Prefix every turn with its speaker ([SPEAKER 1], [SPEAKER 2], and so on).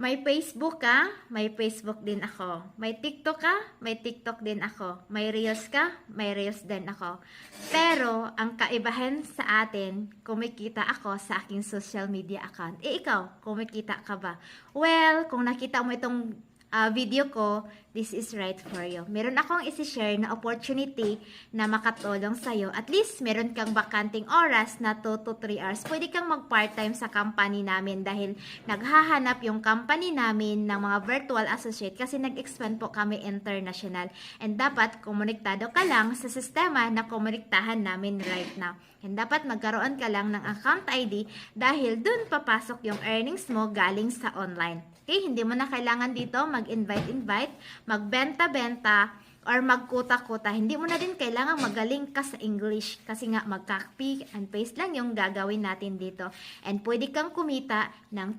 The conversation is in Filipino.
[SPEAKER 1] May Facebook ka? May Facebook din ako. May TikTok ka? May TikTok din ako. May Reels ka? May Reels din ako. Pero, ang kaibahan sa atin, kumikita ako sa aking social media account. Ikaw, kumikita ka ba? Well, kung nakita mo itong video ko, this is right for you. Meron akong isi-share na opportunity na makatulong sa'yo. At least, meron kang bakanting oras na 2 to 3 hours. Pwede kang mag-part-time sa company namin dahil naghahanap yung company namin ng mga virtual associate kasi nag-expand po kami international. And dapat, komuniktado ka lang sa sistema na komuniktahan namin right now. And dapat magkaroon ka lang ng account ID dahil dun papasok yung earnings mo galing sa online. Okay, hindi mo na kailangan dito mag-invite, magbenta-benta, or magkuta-kuta. Hindi mo na din kailangan magaling ka sa English kasi nga mag-copy and paste lang yung gagawin natin dito. And pwede kang kumita ng